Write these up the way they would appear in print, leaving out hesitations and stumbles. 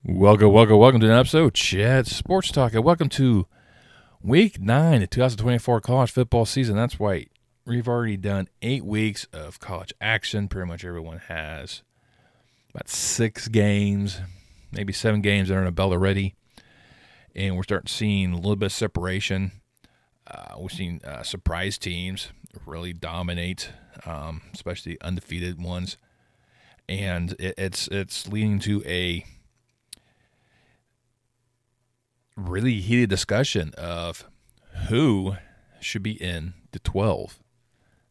Welcome to an episode of Chat Sports Talk, and welcome to Week 9 of the 2024 college football season. That's right, we've already done 8 weeks of college action. Pretty much everyone has about 6 games, maybe 7 games that are in a belt already, and we're starting seeing a little bit of separation. We've seen surprise teams really dominate, especially undefeated ones, and it's leading to a really heated discussion of who should be in the 12.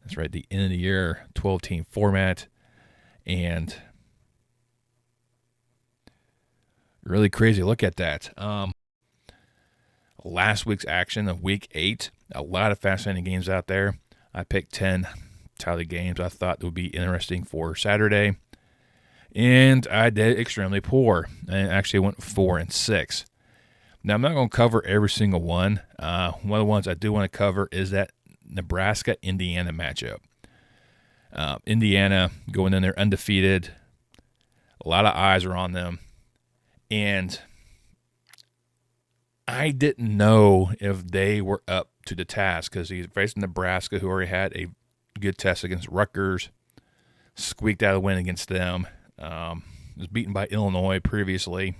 That's right, the end of the year 12-team format. And really crazy look at that. Last week's action of Week 8, a lot of fascinating games out there. I picked 10 title games I thought would be interesting for Saturday. And I did extremely poor. I actually went 4-6. Now, I'm not going to cover every single one. One of the ones I do want to cover is that Nebraska-Indiana matchup. Indiana going in there undefeated. A lot of eyes are on them. And I didn't know if they were up to the task because he's facing Nebraska, who already had a good test against Rutgers. Squeaked out a win against them. Was beaten by Illinois previously.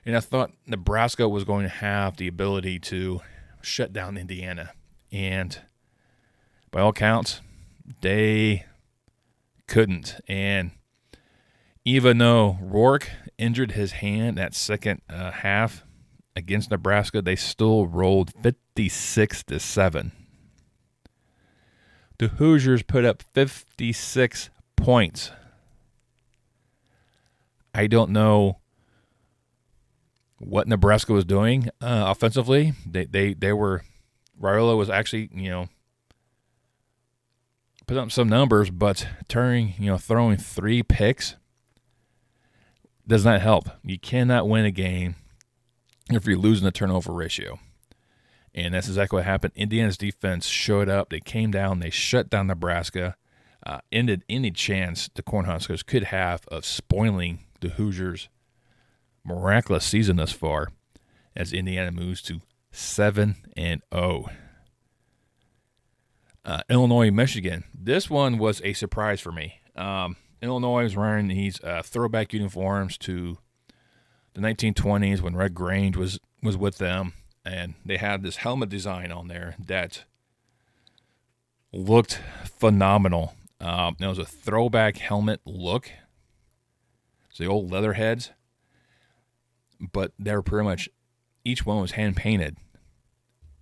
And I thought Nebraska was going to have the ability to shut down Indiana. And by all counts, they couldn't. And even though Rourke injured his hand that second half against Nebraska, they still rolled 56-7. The Hoosiers put up 56 points. I don't know what Nebraska was doing offensively. They were, Raiola was actually, put up some numbers, but throwing 3 picks does not help. You cannot win a game if you're losing the turnover ratio. And that's exactly what happened. Indiana's defense showed up. They came down. They shut down Nebraska. Ended any chance the Cornhuskers could have of spoiling the Hoosiers' miraculous season thus far, as Indiana moves to 7-0. Illinois, Michigan. This one was a surprise for me. Illinois is wearing these throwback uniforms to the 1920s when Red Grange was with them, and they had this helmet design on there that looked phenomenal. It was a throwback helmet look. It's the old leather heads. But they were pretty much, each one was hand-painted,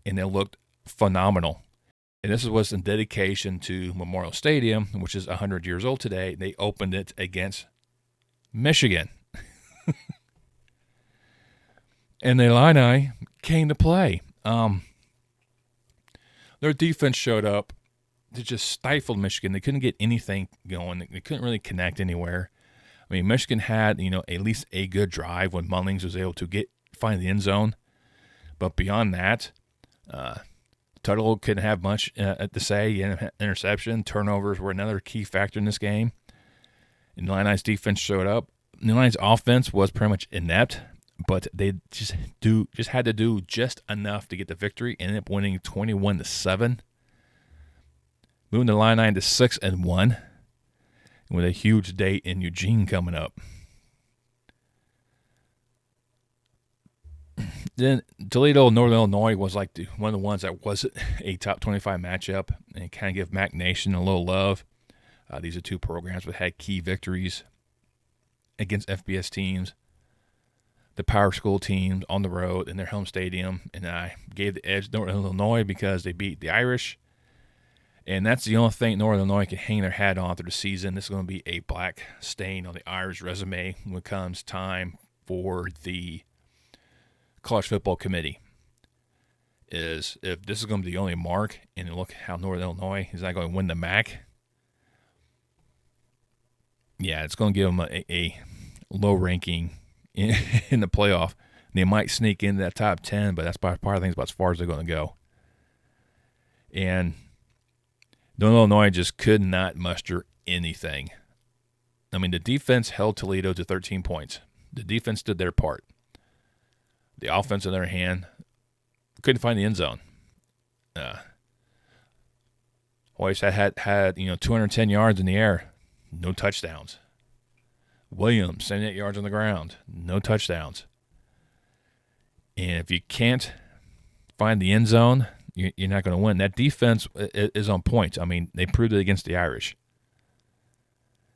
and they looked phenomenal. And this was in dedication to Memorial Stadium, which is 100 years old today. They opened it against Michigan. And the Illini came to play. Their defense showed up. They just stifled Michigan. They couldn't get anything going. They couldn't really connect anywhere. I mean, Michigan had, at least a good drive when Mullings was able to find the end zone. But beyond that, Tuttle couldn't have much to say. Interception, turnovers were another key factor in this game. And the Illini's defense showed up. The Illini's offense was pretty much inept, but they just had to do just enough to get the victory. Ended up winning 21-7, moving the Illini to 6-1. With a huge date in Eugene coming up. Then Toledo, Northern Illinois was like one of the ones that wasn't a top 25 matchup, and kind of give Mac Nation a little love. These are 2 programs that had key victories against FBS teams, the power school teams on the road in their home stadium, and I gave the edge to Northern Illinois because they beat the Irish. And that's the only thing Northern Illinois can hang their hat on through the season. This is going to be a black stain on the Irish resume when it comes time for the College Football Committee. Is if this is going to be the only mark, and look how Northern Illinois is not going to win the MAC. Yeah, it's going to give them a low ranking in the playoff. They might sneak into that top 10, but that's part of the things about as far as they're going to go. And Illinois just could not muster anything. I mean, the defense held Toledo to 13 points. The defense did their part. The offense, on the other hand, couldn't find the end zone. Hoyes had 210 yards in the air, no touchdowns. Williams, 78 yards on the ground, no touchdowns. And if you can't find the end zone, you're not going to win. That defense is on point. I mean, they proved it against the Irish.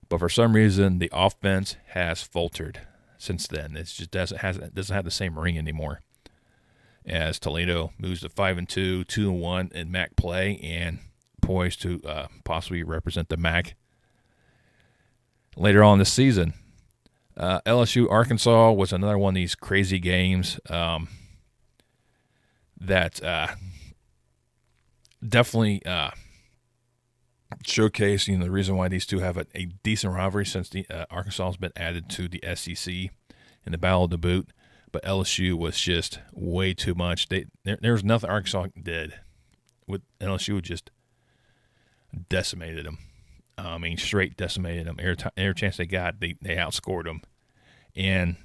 But for some reason, the offense has faltered since then. It just doesn't have the same ring anymore. As Toledo moves to 5-2, 2-1 in MAC play, and poised to possibly represent the MAC later on this season. LSU Arkansas was another one of these crazy games that definitely showcasing the reason why these two have a decent rivalry since the Arkansas has been added to the SEC in the Battle of the Boot. But LSU was just way too much. There was nothing Arkansas did. With LSU just decimated them. I mean, straight decimated them. Every chance they got, they outscored them. And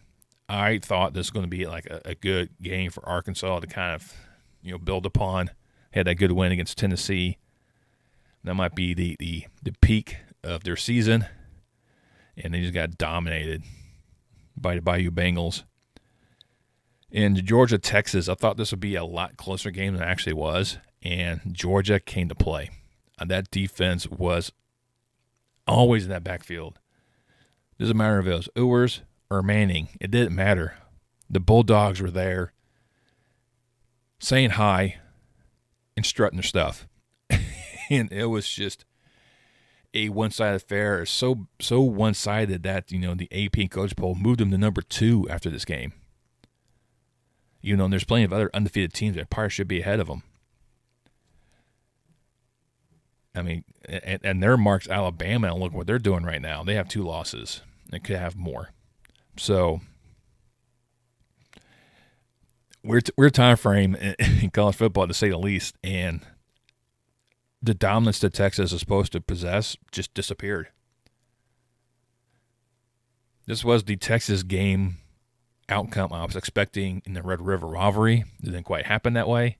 I thought this was going to be like a good game for Arkansas to kind of build upon. Had that good win against Tennessee. That might be the peak of their season. And they just got dominated by the Bayou Bengals. In Georgia, Texas, I thought this would be a lot closer game than it actually was. And Georgia came to play. That defense was always in that backfield. Doesn't matter if it was Ewers or Manning. It didn't matter. The Bulldogs were there saying hi and strutting their stuff. And it was just a one-sided affair. So one-sided that, the AP coach poll moved them to number 2 after this game. There's plenty of other undefeated teams that probably should be ahead of them. I mean, and their marks Alabama, and look what they're doing right now. They have 2 losses. They could have more. So, weird time frame in college football, to say the least. And the dominance that Texas is supposed to possess just disappeared. This was the Texas game outcome I was expecting in the Red River rivalry. It didn't quite happen that way,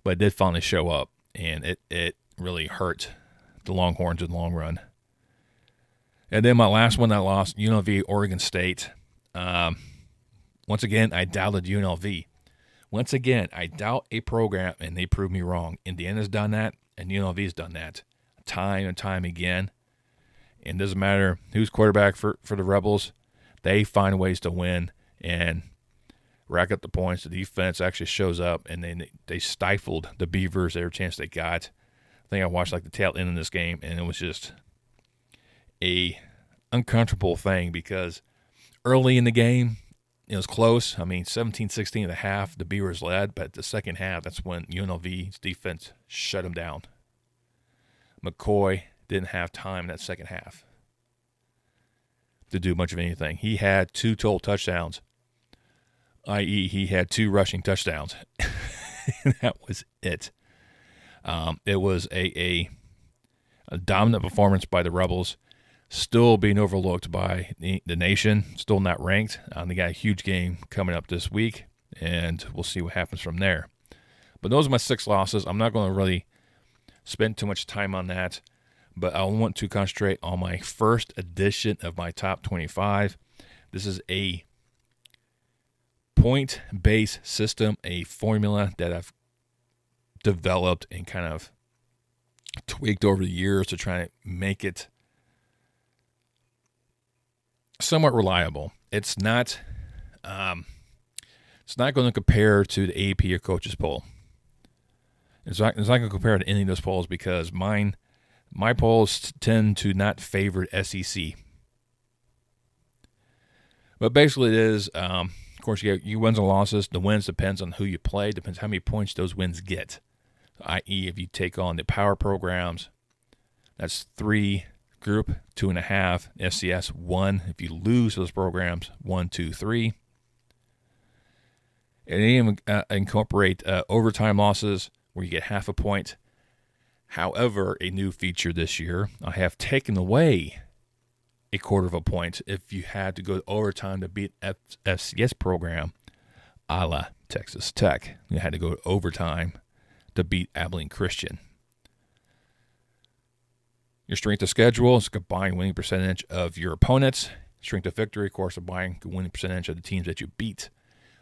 but it did finally show up, and it really hurt the Longhorns in the long run. And then my last one I lost, UNLV, Oregon State. Once again, I doubted UNLV. Once again, I doubt a program, and they proved me wrong. Indiana's done that, and UNLV's done that time and time again. And it doesn't matter who's quarterback for the Rebels. They find ways to win and rack up the points. The defense actually shows up, and they stifled the Beavers every chance they got. I think I watched the tail end of this game, and it was just a uncomfortable thing because early in the game, it was close. I mean, 17-16 at the half, the Beavers led, but the second half, that's when UNLV's defense shut them down. McCoy didn't have time in that second half to do much of anything. He had 2 total touchdowns, i.e. he had 2 rushing touchdowns. That was it. It was a dominant performance by the Rebels, still being overlooked by the nation, still not ranked. They got a huge game coming up this week, and we'll see what happens from there. But those are my 6 losses. I'm not going to really spend too much time on that, but I want to concentrate on my first edition of my top 25. This is a point-based system, a formula that I've developed and kind of tweaked over the years to try to make it somewhat reliable. It's not going to compare to the AP or coaches poll. It's not going to compare to any of those polls because my polls tend to not favor SEC. But basically it is, of course, you get wins and losses. The wins depends on who you play, depends how many points those wins get. I.e., if you take on the power programs, that's 3 group, 2.5, FCS 1. If you lose those programs, 1, 2, 3. And they even incorporate overtime losses where you get half a point. However, a new feature this year, I have taken away a quarter of a point if you had to go to overtime to beat FCS program, a la Texas Tech. You had to go to overtime to beat Abilene Christian. Your strength of schedule is combined winning percentage of your opponents. Strength of victory, of course, combined winning percentage of the teams that you beat.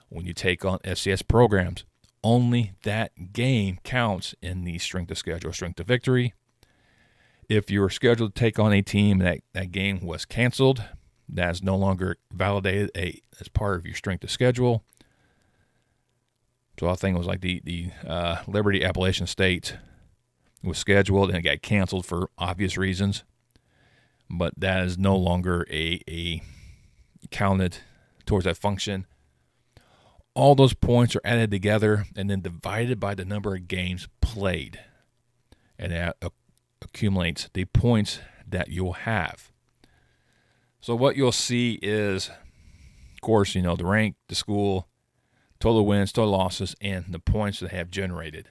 When you take on FCS programs, only that game counts in the strength of schedule, strength of victory. If you were scheduled to take on a team and that game was canceled, that is no longer validated as part of your strength of schedule. So I think it was like the Liberty Appalachian State was scheduled and it got canceled for obvious reasons, but that is no longer a counted towards that function. All those points are added together and then divided by the number of games played, and that accumulates the points that you'll have. So what you'll see is, of course, the rank, the school, total wins, total losses, and the points that they have generated.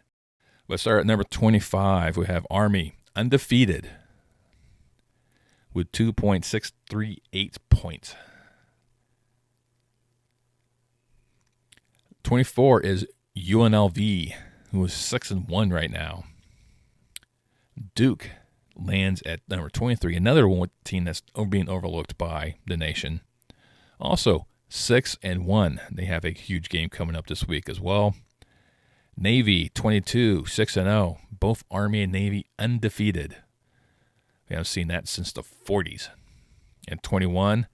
Let's start at number 25. We have Army, undefeated, with 2.638 points. 24 is UNLV, who is 6-1 right now. Duke lands at number 23, another one team that's being overlooked by the nation. Also 6-1. They have a huge game coming up this week as well. Navy 22, 6-0. Both Army and Navy undefeated. We haven't seen that since the 40s. And 21,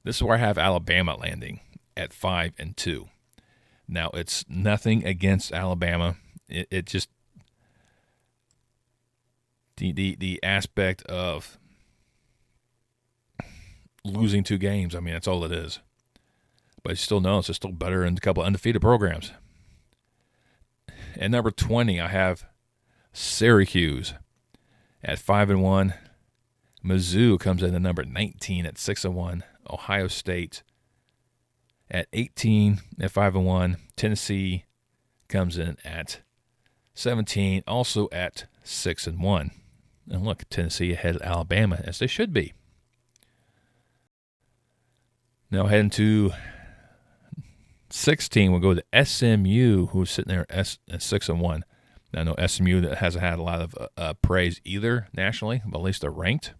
this is where I have Alabama landing at 5-2. Now, it's nothing against Alabama. It just the aspect of losing 2 games. I mean, that's all it is. But you still know it's still better than a couple of undefeated programs. At number 20, I have Syracuse at 5-1. Mizzou comes in at number 19 at 6-1. Ohio State at 18 at 5-1. Tennessee comes in at 17, also at 6-1. And look, Tennessee ahead of Alabama, as they should be. Now heading to 16, we'll go to SMU, who's sitting there at 6-1. Now, I know SMU that hasn't had a lot of praise either nationally, but at least they're ranked.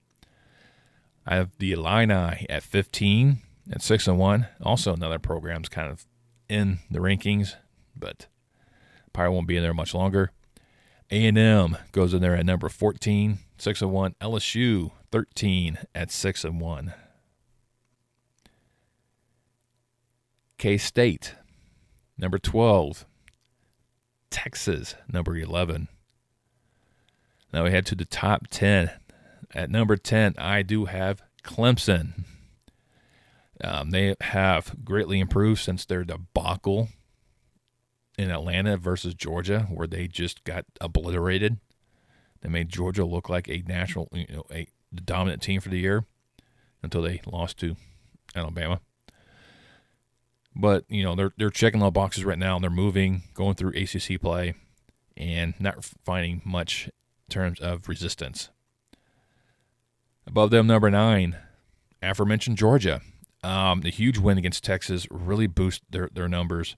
I have the Illini at 15 at 6-1. Also, another program's kind of in the rankings, but probably won't be in there much longer. A&M goes in there at number 14, 6-1. LSU 13 at 6-1. K-State, number 12. Texas, number 11. Now we head to the top 10. At number 10, I do have Clemson. They have greatly improved since their debacle in Atlanta versus Georgia, where they just got obliterated. They made Georgia look like a national, the dominant team for the year until they lost to Alabama. But, they're checking all boxes right now, and they're moving, going through ACC play, and not finding much in terms of resistance. Above them, number 9, aforementioned Georgia. The huge win against Texas really boost their numbers.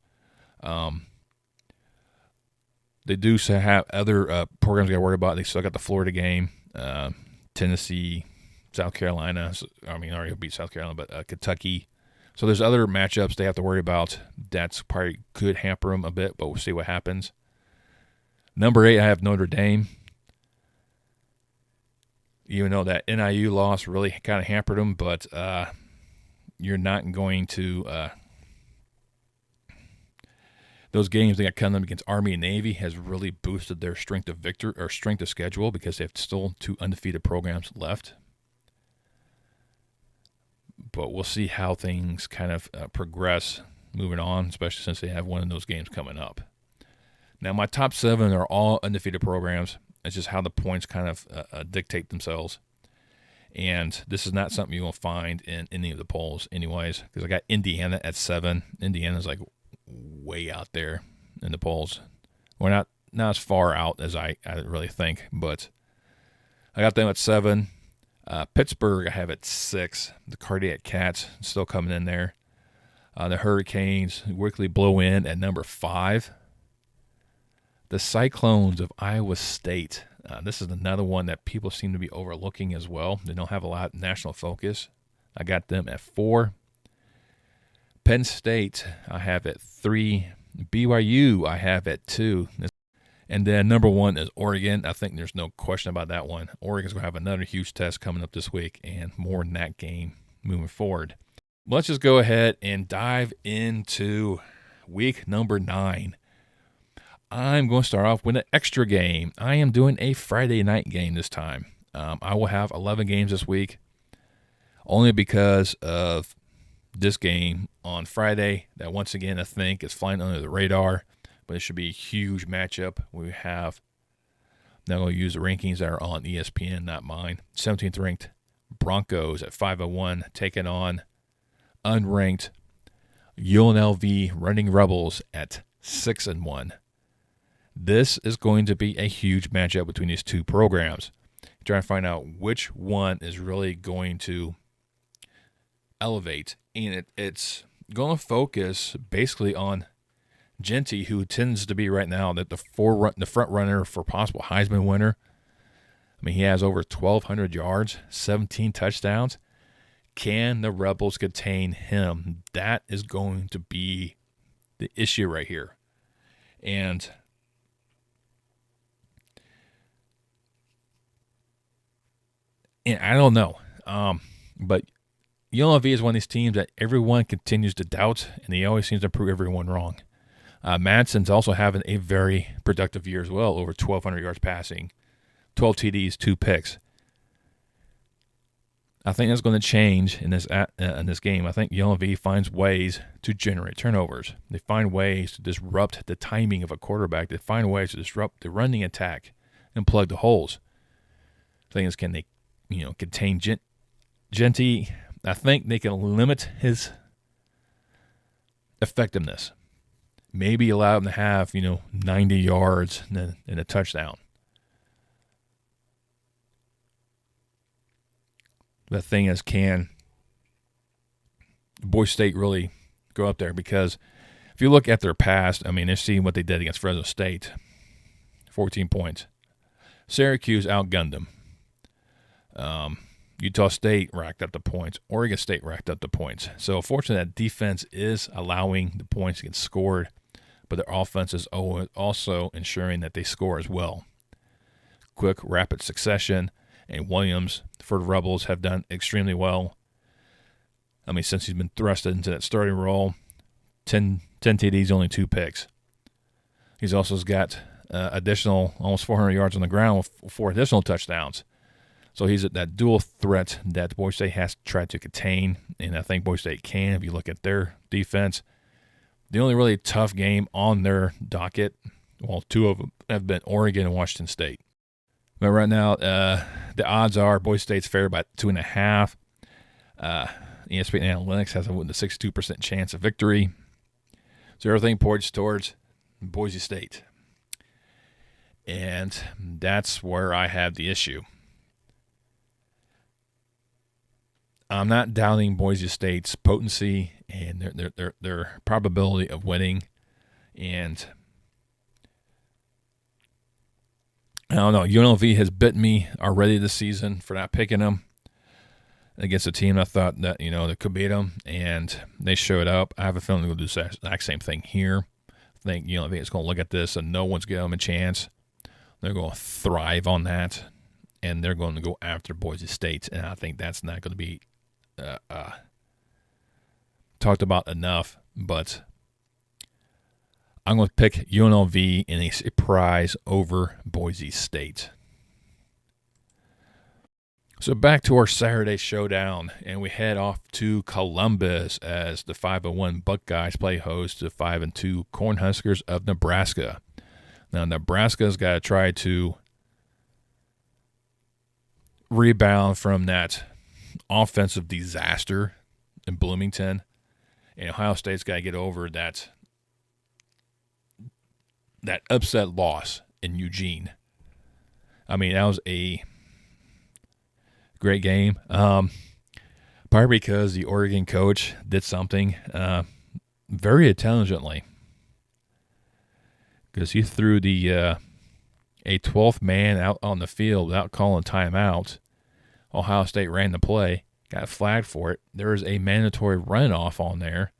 They do have other programs they got to worry about. They still got the Florida game, Tennessee, South Carolina. Already beat South Carolina, but Kentucky. So there's other matchups they have to worry about. That's probably could hamper them a bit, but we'll see what happens. Number 8, I have Notre Dame. Even though that NIU loss really kind of hampered them, but you're not going to those games they got coming up against Army and Navy has really boosted their strength of victory or strength of schedule because they have still 2 undefeated programs left. But we'll see how things kind of progress moving on, especially since they have one of those games coming up. Now, my top 7 are all undefeated programs. It's just how the points kind of dictate themselves. And this is not something you will find in any of the polls anyways, because I got Indiana at 7. Indiana's like way out there in the polls. We're not as far out as I really think, but I got them at 7. Pittsburgh, I have at 6. The Cardiac Cats still coming in there. The Hurricanes weekly blow in at number 5. The Cyclones of Iowa State. This is another one that people seem to be overlooking as well. They don't have a lot of national focus. I got them at 4. Penn State, I have at 3. BYU, I have at 2. And then number 1 is Oregon. I think there's no question about that one. Oregon's going to have another huge test coming up this week and more in that game moving forward. Let's just go ahead and dive into week number 9. I'm going to start off with an extra game. I am doing a Friday night game this time. I will have 11 games this week only because of this game on Friday that once again I think is flying under the radar, but it should be a huge matchup. We have, now I'm going to use the rankings that are on ESPN, not mine. 17th ranked Broncos at 5-1 taking on unranked UNLV Running Rebels at 6-1. This is going to be a huge matchup between these two programs. Trying to find out which one is really going to elevate, and it's going to focus basically on Genty, who tends to be right now the front runner for possible Heisman winner. I mean, he has over 1,200 yards, 17 touchdowns. Can the Rebels contain him? That is going to be the issue right here. And I don't know. But UNLV is one of these teams that everyone continues to doubt, and he always seems to prove everyone wrong. Madison's also having a very productive year as well, over 1,200 yards passing, 12 TDs, 2 picks. I think that's going to change in this game. I think UNLV finds ways to generate turnovers. They find ways to disrupt the timing of a quarterback. They find ways to disrupt the running attack and plug the holes. The thing is, can they, contain Genty? I think they can limit his effectiveness. Maybe allow him to have, 90 yards and a touchdown. The thing is, can Boise State really go up there? Because if you look at their past, they're seeing what they did against Fresno State. 14 points. Syracuse outgunned them. Utah State racked up the points. Oregon State racked up the points. So fortunately, that defense is allowing the points to get scored, but their offense is also ensuring that they score as well. Quick, rapid succession. And Williams for the Rebels have done extremely well. Since he's been thrusted into that starting role, 10 TDs, only 2 picks. He's also got additional almost 400 yards on the ground with 4 additional touchdowns. So he's at that dual threat that Boise State has tried to contain, and I think Boise State can if you look at their defense. The only really tough game on their docket, well, 2 of them have been Oregon and Washington State. But right now, the odds are Boise State's favored by 2.5. ESPN Analytics has a 62% chance of victory. So everything points towards Boise State. And that's where I have the issue. I'm not doubting Boise State's potency and their probability of winning. And I don't know. UNLV has bitten me already this season for not picking them against a team I thought that, that could beat them, and they showed up. I have a feeling they're going to do the exact same thing here. I think UNLV is going to look at this and no one's giving them a chance. They're going to thrive on that, and they're going to go after Boise State, and I think that's not going to be talked about enough, but I'm going to pick UNLV in a surprise over Boise State. So back to our Saturday showdown, and we head off to Columbus as the 5-1 Buckeyes play host to 5-2 Cornhuskers of Nebraska. Now, Nebraska's got to try to rebound from that offensive disaster in Bloomington, and Ohio State's got to get over that upset loss in Eugene. That was a great game. Probably because the Oregon coach did something very intelligently. Because he threw a 12th man out on the field without calling timeout. Ohio State ran the play, got flagged for it. There was a mandatory runoff on there.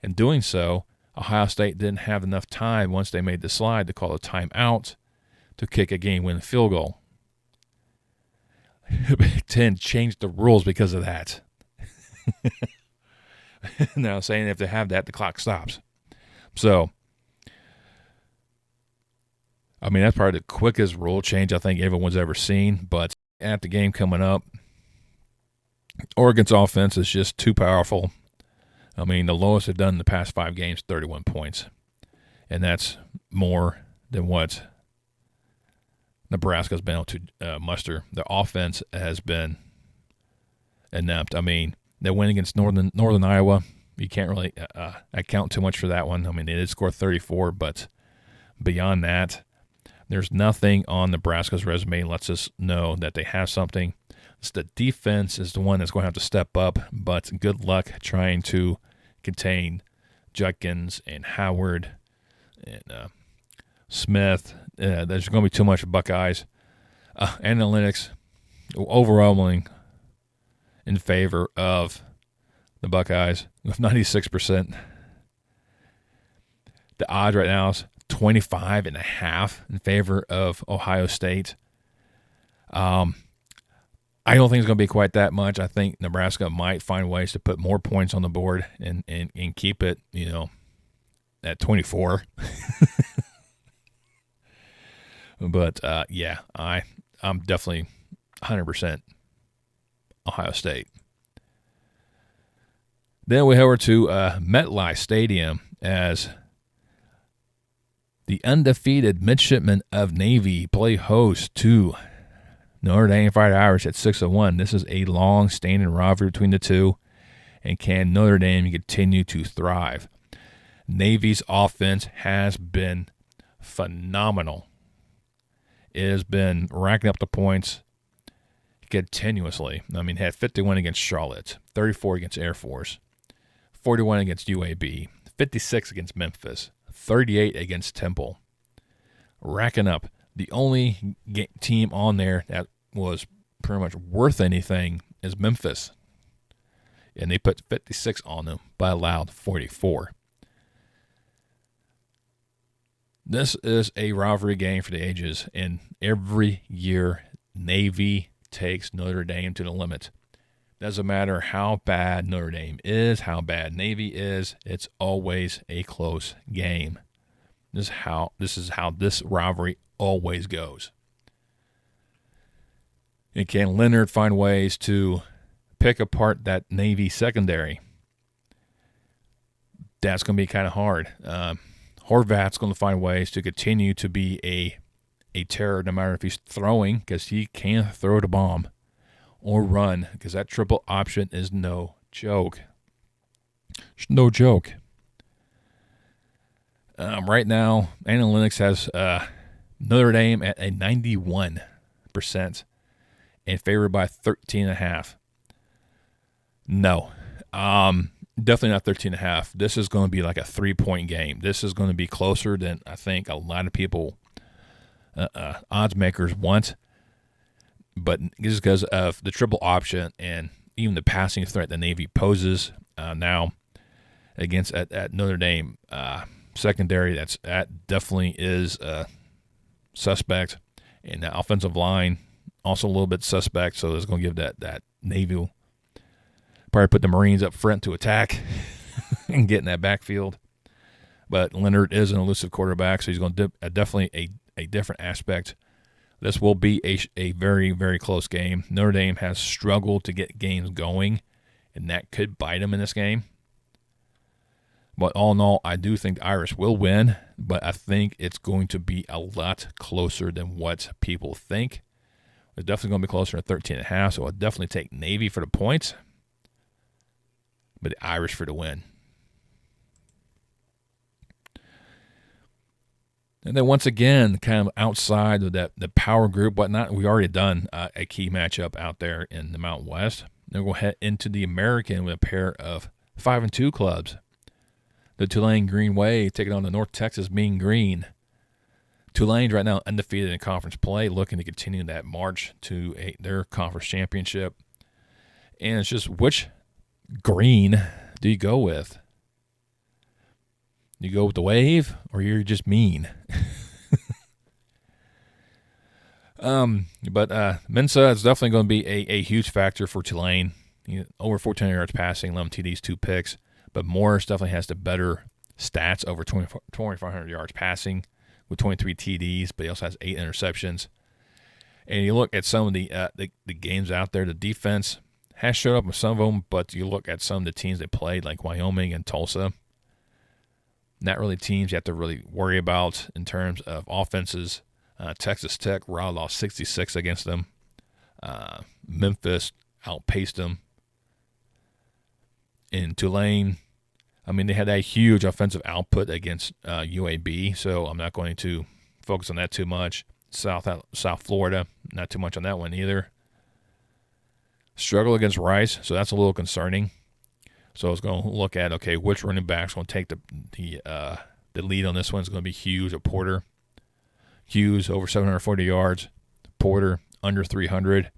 In doing so, Ohio State didn't have enough time once they made the slide to call a timeout to kick a game-winning field goal. Big Ten changed the rules because of that. Now saying if they have that, the clock stops. So, I mean, that's probably the quickest rule change I think everyone's ever seen. But at the game coming up, Oregon's offense is just too powerful. I mean, the lowest they've done in the past 5 games, 31 points. And that's more than what Nebraska's been able to muster. The offense has been inept. I mean, they win against Northern Iowa. You can't really account too much for that one. I mean, they did score 34, but beyond that, there's nothing on Nebraska's resume that lets us know that they have something. It's the defense is the one that's going to have to step up, but good luck trying to contain Judkins and Howard and Smith. There's going to be too much Buckeyes. Analytics overwhelming in favor of the Buckeyes with 96%. The odds right now is 25.5 in favor of Ohio State. I don't think it's going to be quite that much. I think Nebraska might find ways to put more points on the board and keep it, at 24. But, yeah, I'm definitely 100% Ohio State. Then we head over to MetLife Stadium as the undefeated Midshipmen of Navy play host to Notre Dame Fighting Irish at 6-1. This is a long-standing rivalry between the two, and can Notre Dame continue to thrive? Navy's offense has been phenomenal. It has been racking up the points continuously. I mean, had 51 against Charlotte, 34 against Air Force, 41 against UAB, 56 against Memphis, 38 against Temple. Racking up. The only team on there that was pretty much worth anything is Memphis. And they put 56 on them, but allowed 44. This is a rivalry game for the ages, and every year Navy takes Notre Dame to the limit. Doesn't matter how bad Notre Dame is, how bad Navy is, it's always a close game. This is how this rivalry always goes. And can Leonard find ways to pick apart that Navy secondary? That's going to be kind of hard. Horvat's going to find ways to continue to be a terror, no matter if he's throwing, because he can throw the bomb, or run, because that triple option is no joke. It's no joke. Right now, analytics has Notre Dame at a 91% and favored by 13.5. No, definitely not 13.5. This is going to be like a 3-point game. This is going to be closer than I think a lot of people, odds makers, want. But just because of the triple option and even the passing threat the Navy poses now against at Notre Dame secondary, that definitely is suspect. And the offensive line also a little bit suspect, so it's going to give that Navy will probably put the Marines up front to attack and get in that backfield. But Leonard is an elusive quarterback, so he's going to definitely a different aspect. This will be a very, very close game. Notre Dame has struggled to get games going, and that could bite them in this game. But all in all, I do think the Irish will win, but I think it's going to be a lot closer than what people think. It's definitely going to be closer to 13.5, so I'll definitely take Navy for the points, but the Irish for the win. And then once again, kind of outside of the power group, whatnot, we already done a key matchup out there in the Mountain West. Then we'll head into the American with a pair of 5-2 clubs. The Tulane Green Wave taking on the North Texas Mean Green. Tulane's right now undefeated in conference play, looking to continue that march to their conference championship. And it's just, which green do you go with? You go with the Wave, or you're just mean? But Mensa is definitely going to be a huge factor for Tulane. Over 1,400 yards passing, 11 TDs, 2 picks. But Morris definitely has the better stats, over 2,500 yards passing with 23 TDs, but he also has 8 interceptions. And you look at some of the games out there, the defense has showed up with some of them, but you look at some of the teams they played, like Wyoming and Tulsa, not really teams you have to really worry about in terms of offenses. Texas Tech lost 66 against them. Memphis outpaced them. In Tulane, I mean, they had a huge offensive output against UAB, so I'm not going to focus on that too much. South Florida, not too much on that one either. Struggle against Rice, so that's a little concerning. So I was going to look at, okay, which running back's going to take the lead on this one. Is going to be Hughes or Porter. Hughes over 740 yards, Porter under 300.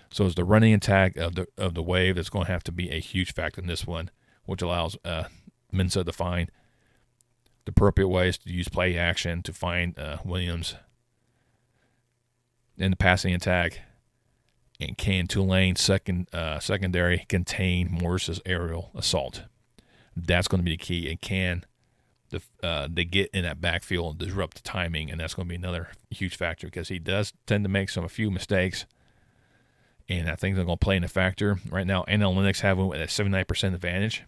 So it's the running attack of the Wave that's going to have to be a huge factor in this one, which allows Mensa to find the appropriate ways to use play action to find Williams in the passing attack. And can Tulane's secondary contain Morris's aerial assault? That's going to be the key. And can they get in that backfield and disrupt the timing? And that's going to be another huge factor because he does tend to make a few mistakes. And I think they're going to play in a factor. Right now, analytics have him at a 79% advantage.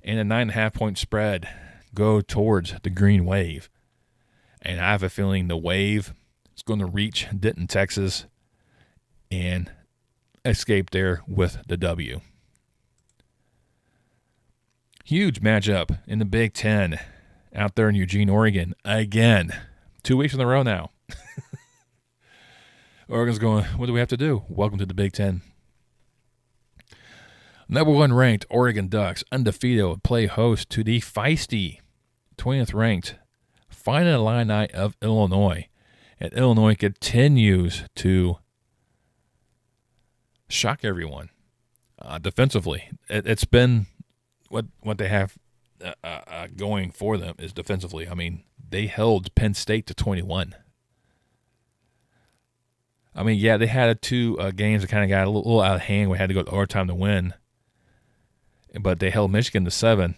And a 9.5-point spread go towards the Green Wave. And I have a feeling the Wave is going to reach Denton, Texas, and escape there with the W. Huge matchup in the Big Ten out there in Eugene, Oregon. Again, 2 weeks in a row now. Oregon's going, what do we have to do? Welcome to the Big Ten. Number 1 ranked Oregon Ducks, undefeated, would play host to the feisty 20th ranked Fighting Illini of Illinois. And Illinois continues to shock everyone defensively. It's been what they have going for them is defensively. I mean, they held Penn State to 21. I mean, yeah, they had 2 games that kind of got a little out of hand. We had to go to overtime to win. But they held Michigan to 7.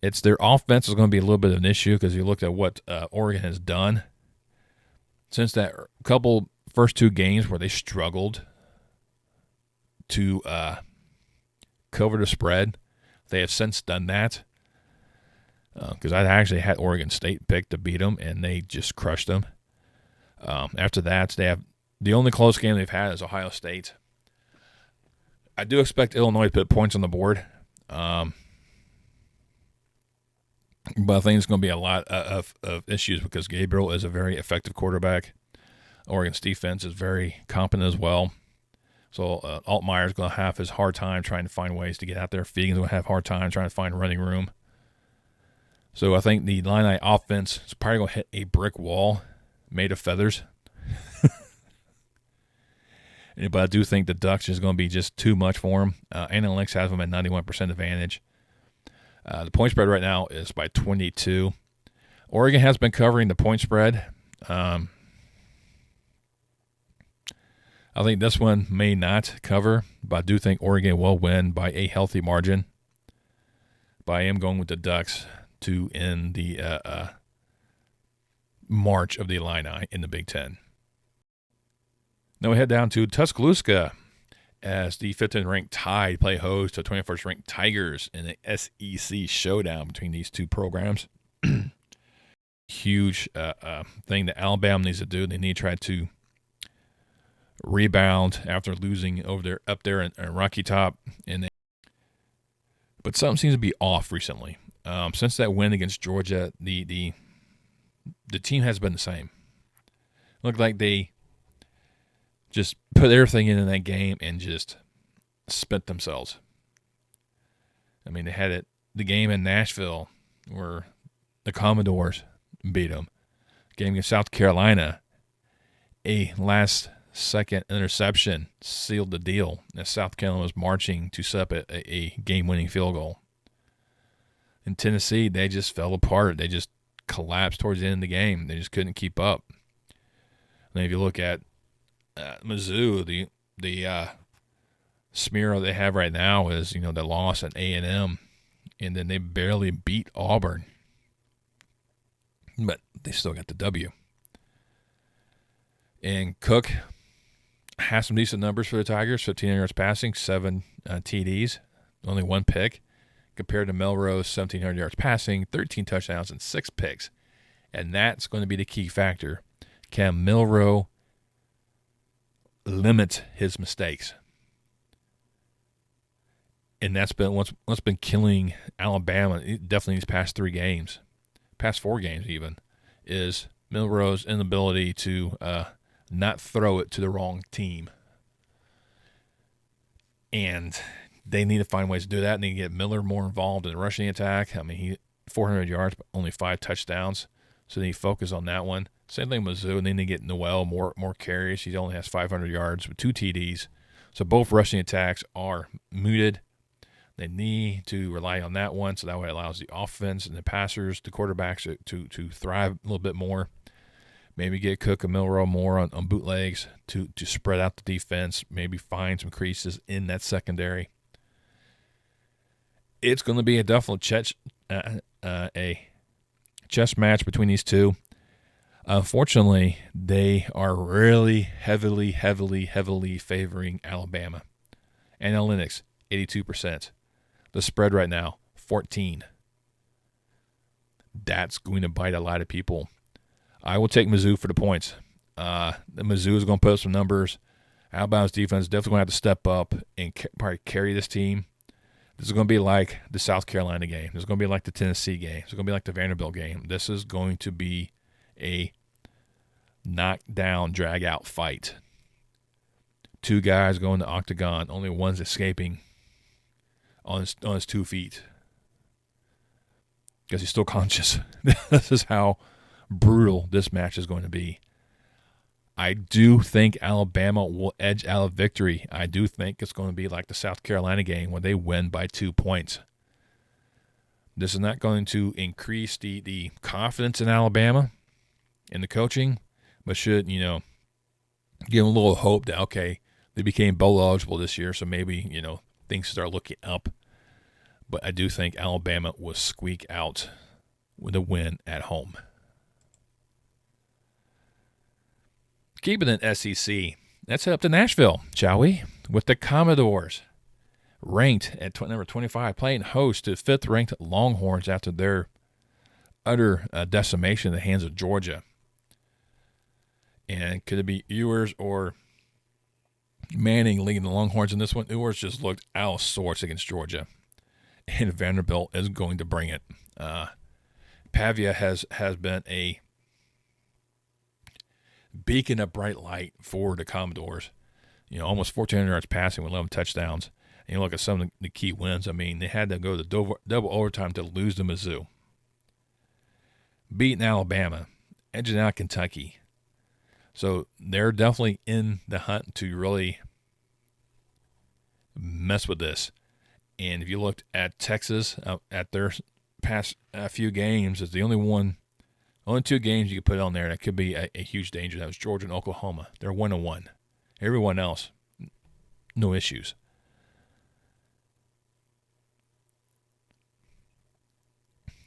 It's their offense is going to be a little bit of an issue because you looked at what Oregon has done since that couple first 2 games where they struggled to cover the spread. They have since done that because I actually had Oregon State picked to beat them, and they just crushed them. After that, they have the only close game they've had is Ohio State. I do expect Illinois to put points on the board, but I think it's going to be a lot of issues because Gabriel is a very effective quarterback. Oregon's defense is very competent as well. So Altmaier is going to have his hard time trying to find ways to get out there. Fegan's going to have a hard time trying to find running room. So I think the Illini offense is probably going to hit a brick wall made of feathers. But I do think the Ducks is going to be just too much for them. Analytics has them at 91% advantage. The point spread right now is by 22. Oregon has been covering the point spread. I think this one may not cover, but I do think Oregon will win by a healthy margin. But I am going with the Ducks to end the march of the Illini in the Big Ten. Now we head down to Tuscaloosa as the 15th ranked Tide play host to 21st ranked Tigers in the SEC showdown between these 2 programs. Huge thing that Alabama needs to do. They need to try to rebound after losing up there in Rocky Top. But something seems to be off recently. Since that win against Georgia, the team has been the same. Looked like they just put everything in that game and just spent themselves. I mean, they had the game in Nashville where the Commodores beat them. Game against South Carolina, a last-second interception sealed the deal as South Carolina was marching to set up a game-winning field goal. In Tennessee, they just fell apart. They just collapsed towards the end of the game. They just couldn't keep up. And if you look at Mizzou, the smear they have right now is, the loss at A&M, and then they barely beat Auburn. But they still got the W. And Cook has some decent numbers for the Tigers, 1,500 yards passing, 7 TDs, only 1 pick, compared to Melrose, 1,700 yards passing, 13 touchdowns, and 6 picks. And that's going to be the key factor. Can Milroe limit his mistakes? And that's been what's been killing Alabama, definitely these past 4 games even, is Milroe's inability to not throw it to the wrong team. And they need to find ways to do that. They need to get Miller more involved in the rushing attack. I mean, he 400 yards, but only 5 touchdowns. So they need to focus on that one. Same thing with Mizzou. And they need to get Noel more carries. He only has 500 yards with 2 TDs. So both rushing attacks are muted. They need to rely on that one, so that way it allows the offense and the passers, the quarterbacks to thrive a little bit more. Maybe get Cook and Milroe more on bootlegs to spread out the defense, maybe find some creases in that secondary. It's going to be a definite chess match between these two. Unfortunately, they are really heavily favoring Alabama. Analytics, 82%. The spread right now, 14. That's going to bite a lot of people. I will take Mizzou for the points. Mizzou is going to put up some numbers. Alabama's defense is definitely going to have to step up and probably carry this team. This is going to be like the South Carolina game. This is going to be like the Tennessee game. This is going to be like the Vanderbilt game. This is going to be a knockdown, drag-out fight. 2 guys going to octagon. Only one's escaping on his 2 feet because he's still conscious. This is how brutal this match is going to be. I do think Alabama will edge out of victory. I do think it's going to be like the South Carolina game where they win by 2 points. This is not going to increase the confidence in Alabama in the coaching, but should, give them a little hope that, okay, they became bowl eligible this year, so maybe, things start looking up. But I do think Alabama will squeak out with a win at home. Keeping it SEC, let's head up to Nashville, shall we? With the Commodores, ranked at number 25, playing host to 5th-ranked Longhorns after their utter decimation in the hands of Georgia. And could it be Ewers or Manning leading the Longhorns in this one? Ewers just looked out of sorts against Georgia. And Vanderbilt is going to bring it. Pavia has been a beacon of bright light for the Commodores. Almost 1,400 yards passing with 11 touchdowns. And you look at some of the key wins. I mean, they had to go to double overtime to lose to Mizzou. Beating Alabama. Edging out Kentucky. So they're definitely in the hunt to really mess with this. And if you looked at Texas at their past few games, it's the only 2 games you could put on there that could be a huge danger. That was Georgia and Oklahoma. They're 1-1. Everyone else, no issues.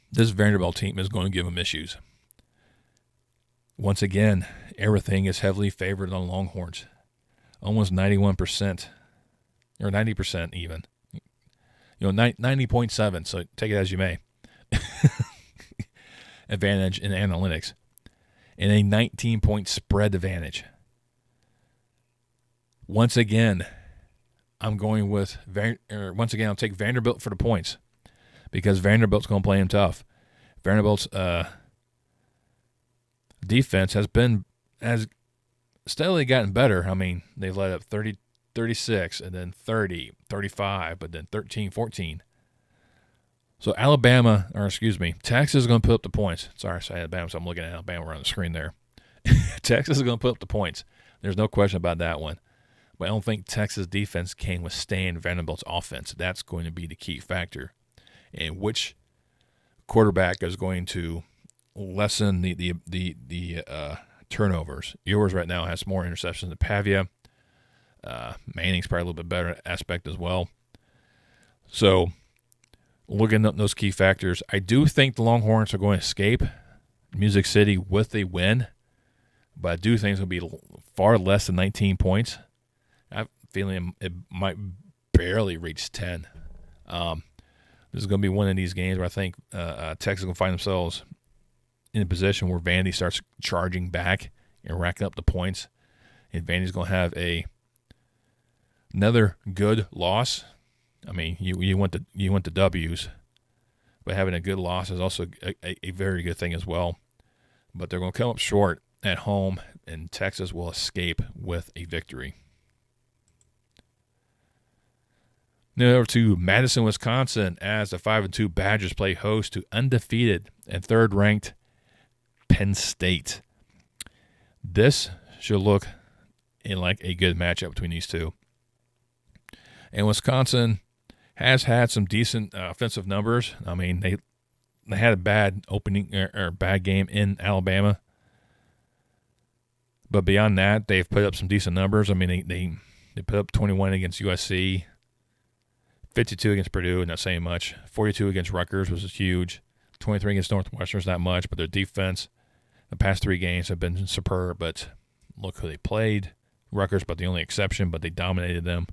This Vanderbilt team is going to give them issues. Once again, everything is heavily favored on Longhorns. Almost 91%, or 90% even. 90.7, so take it as you may. Advantage in analytics. And a 19-point spread advantage. Once again, I'll take Vanderbilt for the points. because Vanderbilt's going to play him tough. Vanderbilt's defense has steadily gotten better. I mean, they let up 30, 36, and then 30, 35, but then 13, 14. So Texas is going to put up the points. Sorry, I said Alabama, so I'm looking at Alabama on the screen there. Texas is going to put up the points. There's no question about that one. But I don't think Texas defense can withstand Vanderbilt's offense. That's going to be the key factor. And which quarterback is going to lessen the turnovers? Ewers right now has more interceptions than Pavia. Manning's probably a little bit better aspect as well. So, looking at those key factors, I do think the Longhorns are going to escape Music City with a win, but I do think it's going to be far less than 19 points. I have a feeling it might barely reach 10. This is going to be one of these games where I think Texas is going to find themselves in a position where Vandy starts charging back and racking up the points, and Vandy's going to have another good loss. I mean, you want the W's, but having a good loss is also a very good thing as well. But they're going to come up short at home, and Texas will escape with a victory. Now over to Madison, Wisconsin, as the 5-2 Badgers play host to undefeated and third-ranked Penn State. This should look like a good matchup between these two. And Wisconsin has had some decent offensive numbers. I mean, they had a bad opening or bad game in Alabama, but beyond that, they've put up some decent numbers. I mean, they put up 21 against USC, 52 against Purdue, not saying much. 42 against Rutgers, which is huge. 23 against Northwestern is not much, but their defense the past 3 games have been superb. But look who they played. Rutgers, but the only exception, but they dominated them.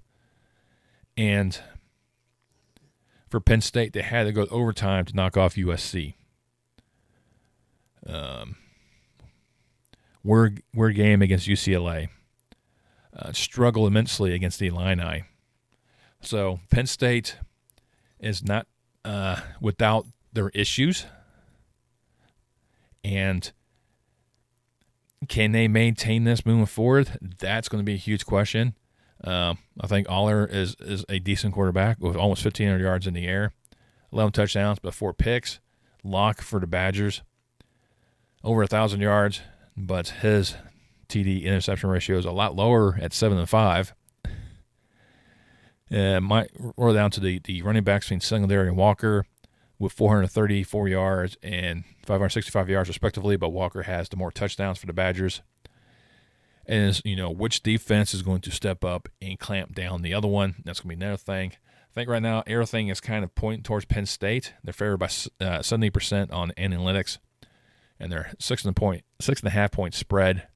And for Penn State, they had to go overtime to knock off USC. We're game against UCLA. Struggle immensely against the Illini. So Penn State is not without their issues. And can they maintain this moving forward? That's going to be a huge question. I think Aller is a decent quarterback with almost 1,500 yards in the air, 11 touchdowns, but 4 picks. Lock for the Badgers, over 1,000 yards, but his TD interception ratio is a lot lower at 7-5. Might roll down to the running backs between Singletary and Walker with 434 yards and 565 yards respectively, but Walker has the more touchdowns for the Badgers. And which defense is going to step up and clamp down the other one? That's going to be another thing. I think right now everything is kind of pointing towards Penn State. They're favored by 70% on analytics, and they're 6.5 point spread.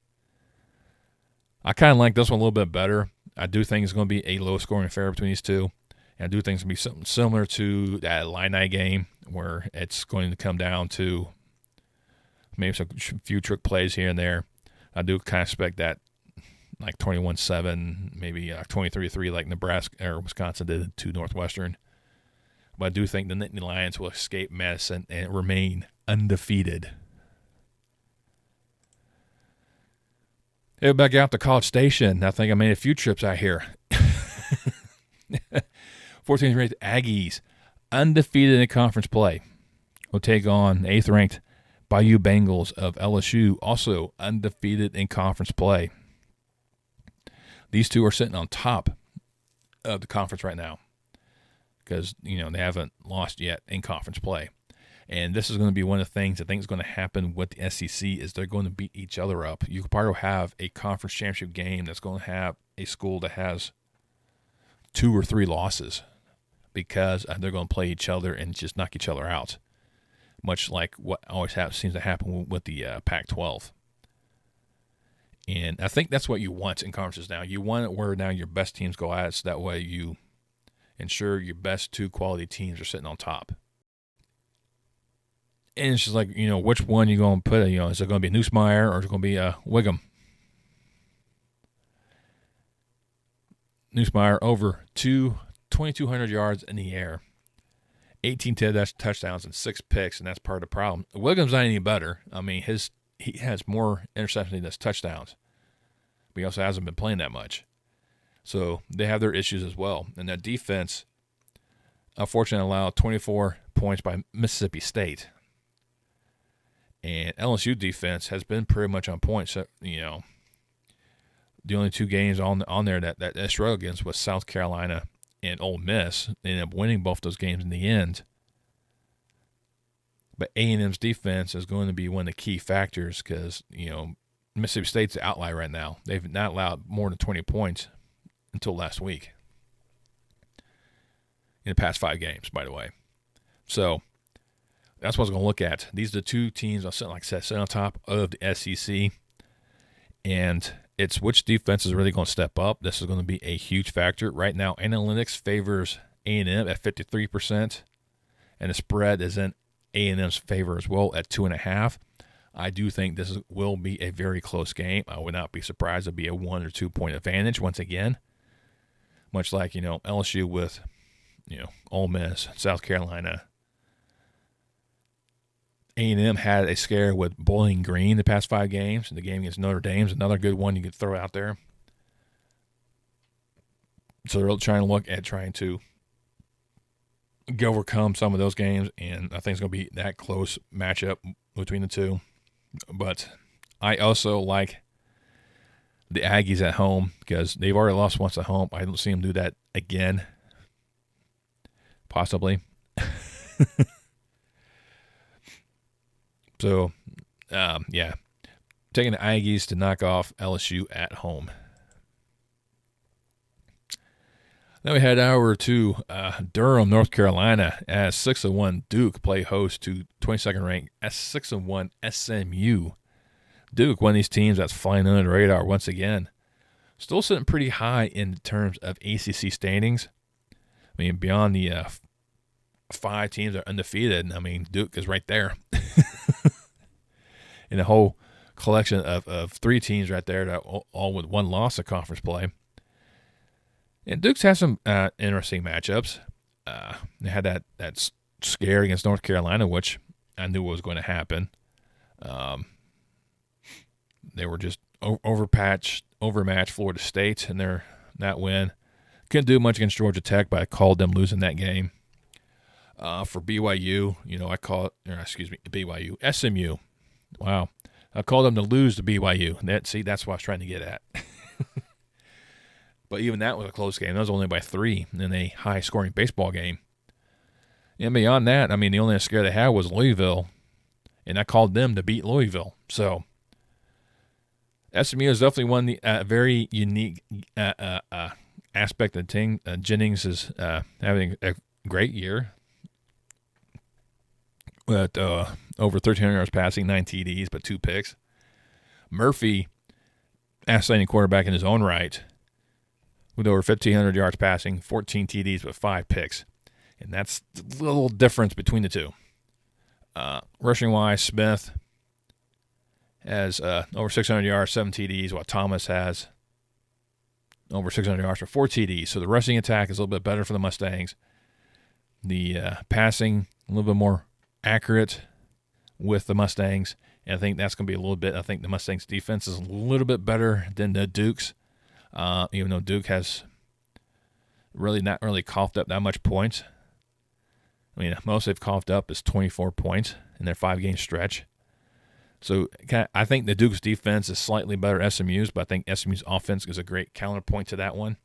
I kind of like this one a little bit better. I do think it's going to be a low scoring affair between these two. And I do think it's going to be something similar to that Illini game where it's going to come down to maybe some few trick plays here and there. I do kind of expect that like 21-7, maybe 23-3 like Nebraska or Wisconsin did to Northwestern. But I do think the Nittany Lions will escape Madison and remain undefeated. Hey, back out to College Station. I think I made a few trips out here. 14th ranked Aggies, undefeated in conference play, will take on 8th ranked Bayou Bengals of LSU, also undefeated in conference play. These two are sitting on top of the conference right now because, they haven't lost yet in conference play. And this is going to be one of the things I think is going to happen with the SEC is they're going to beat each other up. You could probably have a conference championship game that's going to have a school that has 2 or 3 losses because they're going to play each other and just knock each other out, much like what always seems to happen with the Pac-12. And I think that's what you want in conferences now. You want it where now your best teams go at it, so that way you ensure your best 2 quality teams are sitting on top. And it's just like, which one you going to put? Is it going to be Nussmeier or is it going to be Wiggum? Nussmeier over 2,200 yards in the air 18 touchdowns and 6 picks, and that's part of the problem. Williams not any better. I mean, he has more interceptions than touchdowns, but he also hasn't been playing that much. So they have their issues as well. And that defense, unfortunately, allowed 24 points by Mississippi State. And LSU defense has been pretty much on point. So, the only two games on there that they struggled against was South Carolina and Ole Miss. They ended up winning both those games in the end. But A&M's defense is going to be one of the key factors because, Mississippi State's the outlier right now. They've not allowed more than 20 points until last week in the past 5 games, by the way. So that's what I was going to look at. These are the two teams, like I said, sitting on top of the SEC. And it's which defense is really going to step up. This is going to be a huge factor. Right now, analytics favors A&M at 53%, and the spread is in A&M's favor as well at 2.5. I do think this will be a very close game. I would not be surprised to be a 1 or 2 point advantage once again. Much like, LSU with, Ole Miss, South Carolina. A&M had a scare with Bowling Green the past 5 games. The game against Notre Dame's another good one you could throw out there. So they're trying to look at trying to overcome some of those games, and I think it's going to be that close matchup between the two. But I also like the Aggies at home because they've already lost once at home. I don't see them do that again. Possibly. So, taking the Aggies to knock off LSU at home. Then we head over to Durham, North Carolina, as 6-1 Duke play host to 22nd ranked 6-1 SMU. Duke, one of these teams that's flying under the radar once again. Still sitting pretty high in terms of ACC standings. I mean, beyond the 5 teams that are undefeated, I mean, Duke is right there. In a whole collection of 3 teams right there that all with 1 loss of conference play. And Duke's had some interesting matchups. They had that scare against North Carolina, which I knew was going to happen. They were just overmatched Florida State in that win. Couldn't do much against Georgia Tech, but I called them losing that game. For BYU, BYU, SMU. Wow. I called them to lose to BYU. That's what I was trying to get at. But even that was a close game. That was only by 3 in a high-scoring baseball game. And beyond that, I mean, the only scare they had was Louisville, and I called them to beat Louisville. So SMU is definitely one of the very unique aspect of the thing. Jennings is having a great year. With over 1,300 yards passing, 9 TDs, but 2 picks. Murphy, outstanding quarterback in his own right, with over 1,500 yards passing, 14 TDs, but 5 picks. And that's the little difference between the two. Rushing-wise, Smith has over 600 yards, 7 TDs, while Thomas has over 600 yards for 4 TDs. So the rushing attack is a little bit better for the Mustangs. The passing, a little bit more accurate with the Mustangs, and I think that's going to be a little bit. I think the Mustangs' defense is a little bit better than the Duke's, even though Duke has really not really coughed up that much points. I mean, most they've coughed up is 24 points in their 5-game stretch. So I think the Duke's defense is slightly better than SMU's, but I think SMU's offense is a great counterpoint to that one.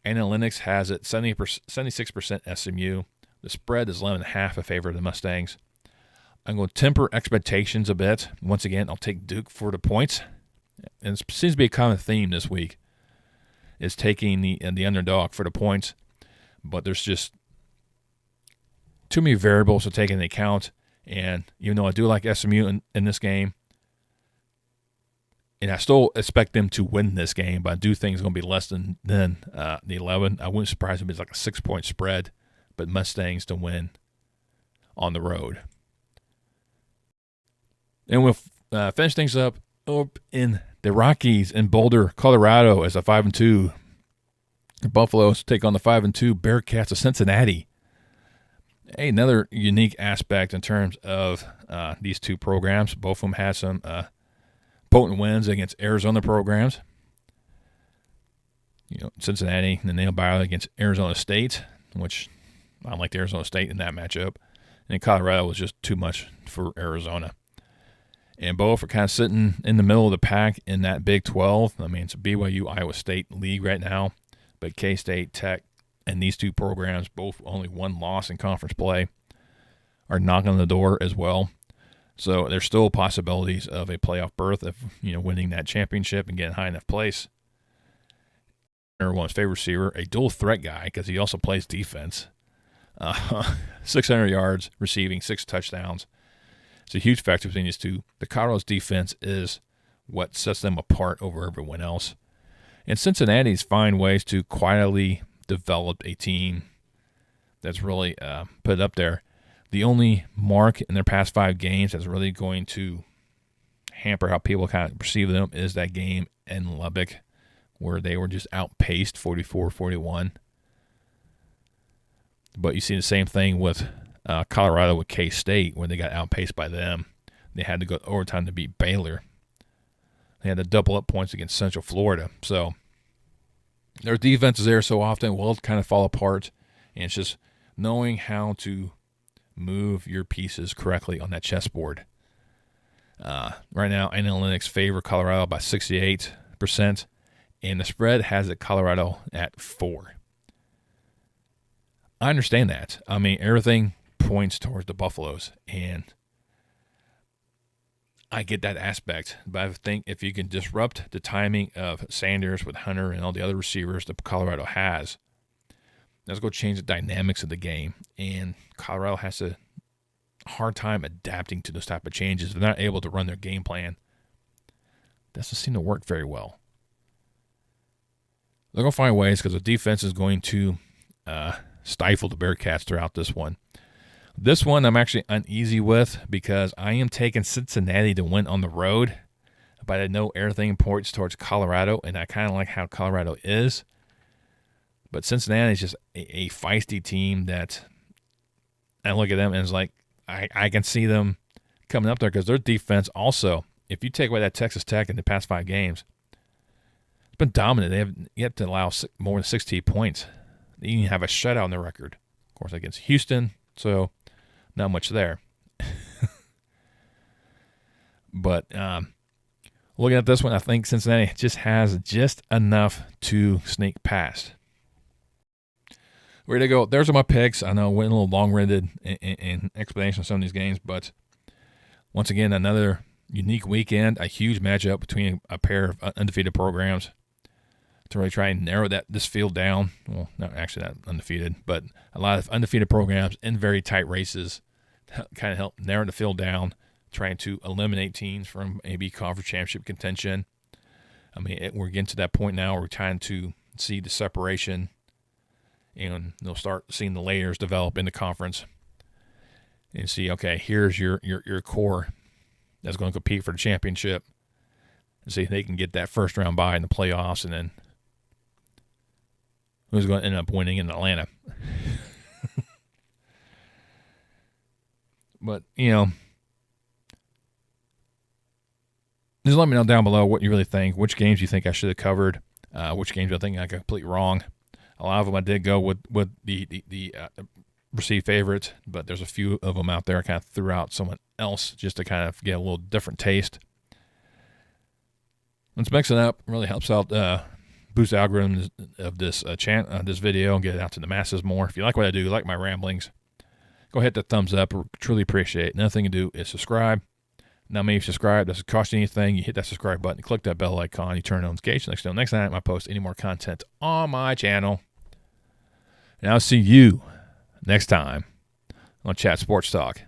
Analytics has it 76% SMU. The spread is 11.5 in favor of the Mustangs. I'm going to temper expectations a bit. Once again, I'll take Duke for the points. And it seems to be a common theme this week, is taking the underdog for the points. But there's just too many variables to take into account. And even though I do like SMU in this game, and I still expect them to win this game, but I do think it's going to be less than the 11. I wouldn't surprise if it's like a 6-point spread, but Mustangs to win on the road. And we'll finish things up in the Rockies in Boulder, Colorado, as a 5-2. The Buffaloes take on the 5-2 Bearcats of Cincinnati. Another unique aspect in terms of these two programs, both of them had some potent wins against Arizona programs. Cincinnati, the nail biter against Arizona State, which I liked Arizona State in that matchup. And Colorado was just too much for Arizona. And both are kind of sitting in the middle of the pack in that Big 12. I mean, it's a BYU Iowa State league right now, but K-State, Tech, and these two programs, both only one loss in conference play, are knocking on the door as well. So there's still possibilities of a playoff berth of winning that championship and getting high enough place. Everyone's favorite receiver, a dual threat guy because he also plays defense. 600 yards, receiving, 6 touchdowns. It's a huge factor between these two. The Colorado's defense is what sets them apart over everyone else. And Cincinnati's find ways to quietly develop a team that's really put up there. The only mark in their past 5 games that's really going to hamper how people kind of perceive them is that game in Lubbock where they were just outpaced 44-41. But you see the same thing with Colorado with K-State where they got outpaced by them. They had to go to overtime to beat Baylor. They had to double up points against Central Florida. So their defense is there so often will kind of fall apart. And it's just knowing how to move your pieces correctly on that chessboard. Right now, analytics favor Colorado by 68%, and the spread has it Colorado at 4. I understand that. I mean, everything points towards the Buffaloes, and I get that aspect. But I think if you can disrupt the timing of Sanders with Hunter and all the other receivers that Colorado has, that's going to change the dynamics of the game. And Colorado has a hard time adapting to those type of changes. They're not able to run their game plan. That doesn't seem to work very well. They're going to find ways because the defense is going to stifle the Bearcats throughout this one. This one I'm actually uneasy with because I am taking Cincinnati to win on the road, but I know everything points towards Colorado, and I kind of like how Colorado is. But Cincinnati is just a feisty team that I look at them and it's like I can see them coming up there because their defense also, if you take away that Texas Tech in the past 5 games, it's been dominant. They have yet to allow more than 16 points. They even have a shutout on their record, of course, against Houston, so not much there. But looking at this one, I think Cincinnati just has just enough to sneak past. Ready to go. There's my picks. I know I went a little long-winded in explanation of some of these games, but once again, another unique weekend, a huge matchup between a pair of undefeated programs to really try and narrow this field down. Well, not actually not undefeated, but a lot of undefeated programs in very tight races kind of help narrow the field down, trying to eliminate teams from maybe conference championship contention. I mean, we're getting to that point now where we're trying to see the separation, and they'll start seeing the layers develop in the conference and see, okay, here's your core that's going to compete for the championship, and see if they can get that first round bye in the playoffs, and then who's going to end up winning in Atlanta. But, just let me know down below what you really think, which games you think I should have covered, which games I think I got completely wrong. A lot of them I did go with the received favorites, but there's a few of them out there I kind of threw out someone else just to kind of get a little different taste. Let's mix it up. It really helps out boost the algorithms of this this video and get it out to the masses more. If you like what I do, like my ramblings, go ahead, hit the thumbs up. I truly appreciate it. Another thing to do is subscribe. Now, maybe subscribe. Doesn't cost you anything. You hit that subscribe button, click that bell icon, you turn on notifications. Next time I post any more content on my channel. And I'll see you next time on Chat Sports Talk.